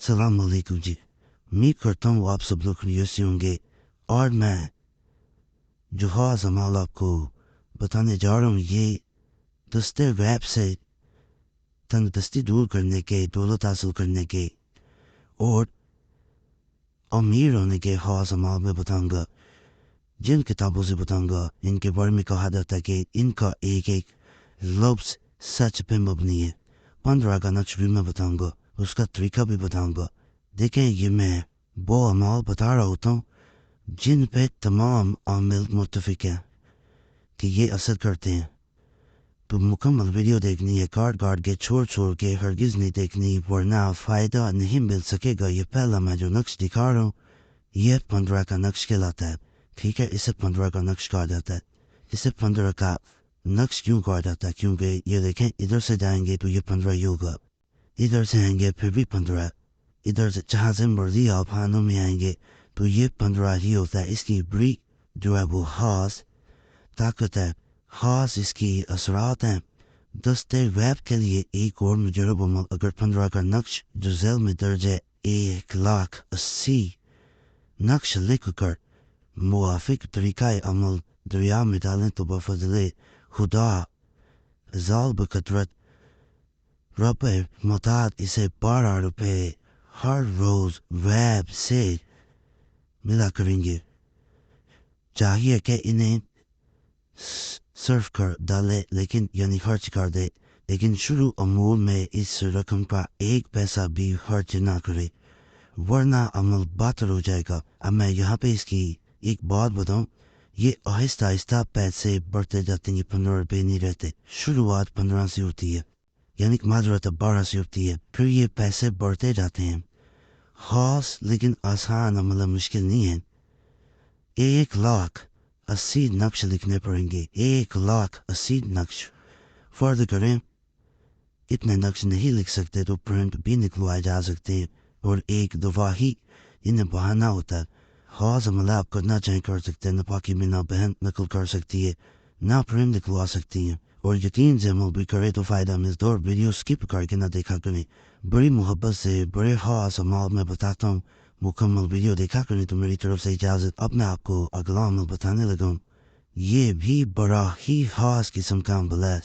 السلام علیکم جی. امید کرتا ہوں آپ سب لوگ خیریت سے ہوں گے اور میں جو خاص عمل آپ کو بتانے جا رہا ہوں یہ دستے ریپ سے تنگ دستی دور کرنے کے، دولت حاصل کرنے کے اور امیر ہونے کے خاص عمل میں بتاؤں گا. جن کتابوں سے بتاؤں گا ان کے بارے میں کہا جاتا ہے کہ ان کا ایک ایک لفظ سچ پہ مبنی ہے. 15 کا نقش بھی میں بتاؤں گا، اس کا طریقہ بھی بتاؤں گا. دیکھیں یہ میں وہ اعمال بتا رہا ہوتا ہوں جن پہ تمام عامل متفق ہیں کہ یہ اثر کرتے ہیں. تو مکمل ویڈیو دیکھنی ہے، کاٹ کاٹ کے چھوڑ کے ہرگز نہیں دیکھنی ورنہ فائدہ نہیں مل سکے گا. یہ پہلا میں جو نقش دکھا رہا ہوں یہ 15 کا نقش کہلاتا ہے. ٹھیک ہے، اسے 15 کا نقش کہا جاتا ہے. اسے 15 کا نقش کیوں کہا جاتا ہے؟ کیونکہ یہ دیکھیں ادھر سے جائیں گے تو یہ 15 ہی ہوگا، ادھر سے آئیں گے پھر بھی 15، ادھر سے جہاں سے مرضی آپ خانوں میں آئیں گے تو یہ 15 ہی ہوتا ہے. اس کی بری جو ہے وہ خاص طاقت ہے، خاص اس کی اثرات ہیں. دستے ریپ کے لیے ایک اور مجرب عمل اگر 15 کا نقش جو ذیل میں درج ہے 1,80,000 نقش لکھ کر موافق طریقہ عمل دریا میں ڈالیں تو بفضل خدا ذال بقدرت رب متعد اسے 12 روپے ہر روز ریپ سے ملا کریں گے. چاہیے کہ انہیں صرف کر ڈالے لیکن یعنی خرچ کر دے، لیکن شروع امور میں اس رقم کا 1 پیسہ بھی خرچ نہ کرے ورنہ عمل باطل ہو جائے گا. اب میں یہاں پہ اس کی ایک بات بتاؤں، یہ آہستہ آہستہ پیسے بڑھتے جاتے ہیں. یہ 15 روپے نہیں رہتے، شروعات 15 سے ہوتی ہے، یعنی معذرت 12 سے ہوتی ہے، پھر یہ پیسے بڑھتے جاتے ہیں. خاص لیکن آسان عمل مشکل نہیں ہے. 1,80,000 نقش لکھنے پڑیں گے. 1,80,000 نقش. فرض کریں اتنے نقش نہیں لکھ سکتے تو پرنٹ بھی نکلوائے جا سکتے ہیں اور ایک دفعہ ہی انہیں بہانا ہوتا ہے. خاص عمل آپ کرنا چاہیں کر سکتے ہیں، نہ پاکی میں نہ بہن نقل کر سکتی ہے نہ پرنٹ نکلوا سکتی ہیں. اور یقین سے عمل بھی کرے تو فائدہ ملتا ہے اور ویڈیو سکپ کر کے نہ دیکھا کریں. بڑی محبت سے بڑے خاص عمل میں بتاتا ہوں، مکمل ویڈیو دیکھا کریں. تو میری طرف سے اجازت. اب میں آپ کو اگلا عمل بتانے لگا ہوں. یہ بھی بڑا ہی خاص قسم کا عمل ہے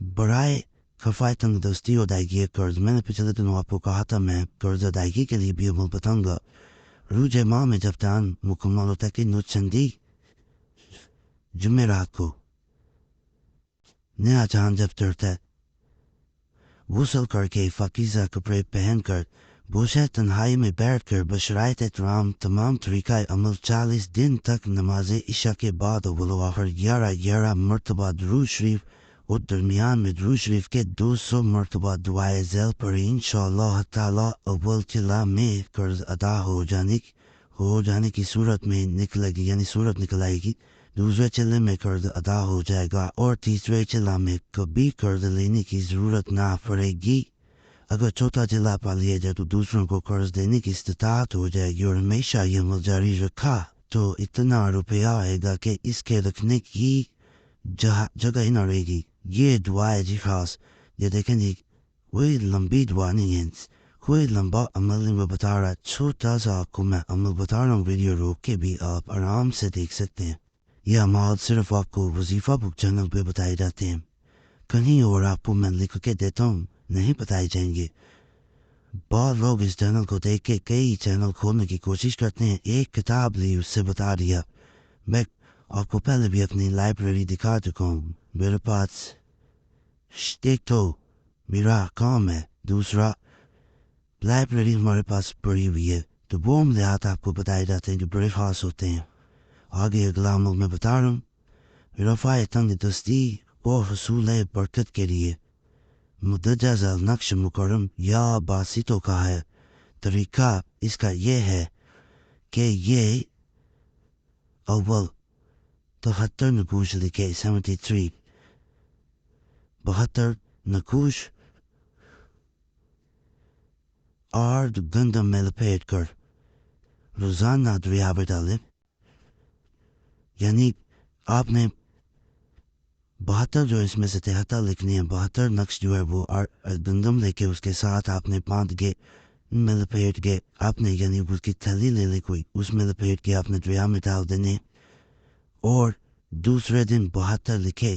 برائے خفائے تنگ دستی اور ادائیگی قرض. میں نے پچھلے دنوں آپ کو کہا تھا میں قرض ادائیگی کے لیے بھی عمل بتاؤں گا. روز ماہ میں جب دان مکمل ہوتا ہے کہ نوچندی جمعرات کو نیا چاند جب چڑھتا ہے، غسل کر کے پاکیزہ کپڑے پہن کر گوشہ تنہائی میں بیٹھ کر بشرائط احترام تمام طریقہ عمل 40 دن تک نماز عشاء کے بعد اول و آخر 11 مرتبہ درود شریف اور درمیان میں درود شریف کے 200 مرتبہ دعائے ذیل پڑھی. انشاءاللہ تعالی اول چلا میں قرض ادا ہو جانے کی صورت میں نکلے گی، یعنی صورت نکل آئے گی. دوسرے چلے میں قرض ادا ہو جائے گا اور تیسرے چلا میں کبھی قرض لینے کی ضرورت نہ پڑے گی. اگر چوتھا چلا پا لیا جائے تو دوسروں کو قرض دینے کی استطاعت ہو جائے گی اور ہمیشہ یہ عمل جاری رکھا تو اتنا روپیہ آئے گا کہ اس کے رکھنے کی جگہ ہی نہ رہے گی. یہ دعا ہے جی خاص. یہ دیکھیں جی کوئی لمبی دعا نہیں ہے، کوئی لمبا عمل نہیں. میں بتا رہا چھوٹا سا آپ کو میں عمل بتا رہا ہوں، ویڈیو روک کے بھی آپ آرام سے دیکھ سکتے ہیں. یہ عمل صرف آپ کو وظیفہ بک چینل پہ بتائے جاتے ہیں، کہیں اور آپ کو میں لکھ کے دیتا ہوں نہیں بتائے جائیں گے. بعض لوگ اس چینل کو دیکھ کے کئی چینل کھولنے کی کوشش کرتے ہیں. ایک کتاب لی اس سے بتا دیا. میں آپ کو پہلے بھی اپنی لائبریری دکھا چکا ہوں. میرے پاس ایک تو میرا کام ہے، دوسرا لائبریری ہمارے پاس پڑی ہوئی ہے تو وہ عملیات آپ کو بتائے جاتے ہیں جو بڑے خاص ہوتے ہیں. آگے اگلا عمل میں بتا رہا ہوں. رفع تنگ دستی اور حصول برکت کے لیے مدرجہ ذیل نقش مکرم یا باسطوں کا ہے. طریقہ اس کا یہ ہے کہ یہ اول 73 نقوش لکھے 73 72 نقوش آرد گندم میں لپیٹ کر روزانہ دریا میں ڈالے. یعنی آپ نے 72 جو اس میں سے 73 لکھنی ہے. 72 نقش جو ہے وہ گندم لے کے اس کے ساتھ آپ نے باندھ کے میں لپیٹ کے آپ نے یعنی اس کی تھیلی لے لی کوئی، اس میں لپیٹ کے آپ نے دریا میں ڈال دینے، اور دوسرے دن 72 لکھے،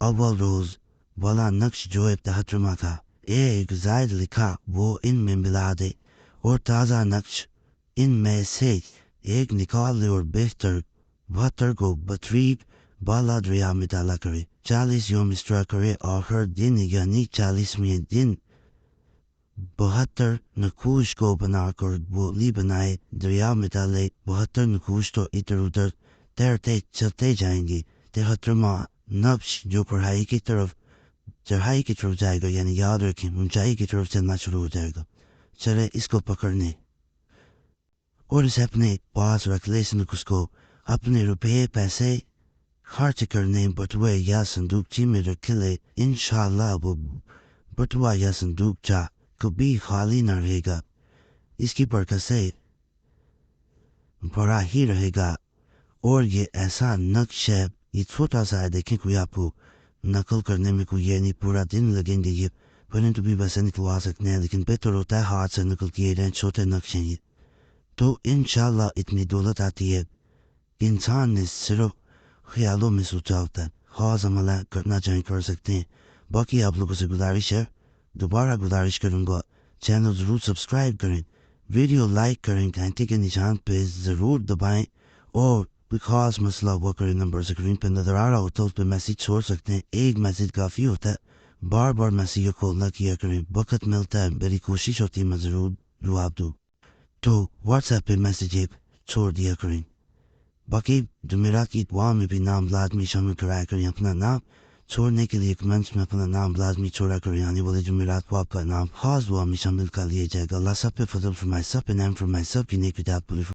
اول روز والا نقش جو تحترمہ تھا ایک زائد لکھا وہ ان میں ملا دے، اور تازہ نقش ان میں سے ایک نکال لے اور بہتر 72 کو بطریق بالا دریا میں ڈالا کرے، 40 یوم اس طرح کرے، اور ہر دن یعنی 40ویں دن 72 نقوش کو بنا کر بولی بنائے، دریا میں ڈالے، 72 نقوش تو ادھر ادھر تیرتے چلتے جائیں گے، 73واں نقش جو چڑھائی کی طرف جائے گا، یعنی یاد رکھیں اونچائی کی طرف چلنا شروع ہو جائے گا، چلے اس کو پکڑنے اور اسے اپنے پاس رکھ لے، اس نقش کو اپنے روپے پیسے خرچ کرنے بٹوے یا صندوقچی میں رکھ لے، انشاءاللہ وہ بٹوا یا صندوقچہ کبھی خالی نہ رہے گا، اس کی برکت سے بڑا ہی رہے گا۔ اور یہ ایسا نقش ہے، یہ چھوٹا سا ہے، دیکھیں کوئی آپ کو نقل کرنے میں کوئی یہ نہیں پورا دن لگیں گے، یہ پرنٹ بھی ویسے نکلوا سکتے ہیں، لیکن بہتر ہوتا ہے ہاتھ سے نقل کیے جائیں، چھوٹے نقش ہیں یہ، تو انشاءاللہ اتنی دولت آتی ہے، انسان نے صرف خیالوں میں سوچا ہوتا ہے، خاص عمل کرنا چاہیں کر سکتے ہیں۔ باقی آپ لوگوں سے گزارش ہے، دوبارہ گزارش کروں گا، چینل ضرور سبسکرائب کریں، ویڈیو لائک کریں، گھنٹی کے نشان پہ ضرور دبائیں، اور کوئی خاص مسئلہ ہوا کرے نمبر اسکرین پہ نظر آ رہا ہوتا ہے اس پہ میسیج چھوڑ سکتے ہیں، ایک میسیج کافی ہوتا ہے، بار بار میسیج کھولنا کیا کریں، وقت ملتا ہے میری کوشش ہوتی ہے میں ضرور جواب دوں، تو واٹس ایپ پہ میسیج چھوڑ دیا کریں۔ باقی جمعرات کی دعا میں بھی نام لازمی شامل کرایا کریں، اپنا نام چھوڑنے کے لیے کمنٹس میں اپنا نام لازمی چھوڑا کریں، آنے والے جمعرات کو آپ کا نام خاص دعا میں شامل کر لیا جائے گا۔ اللہ سب پہ فضل فرمائے، سب پہ نعم فرمائے، سب کی نیک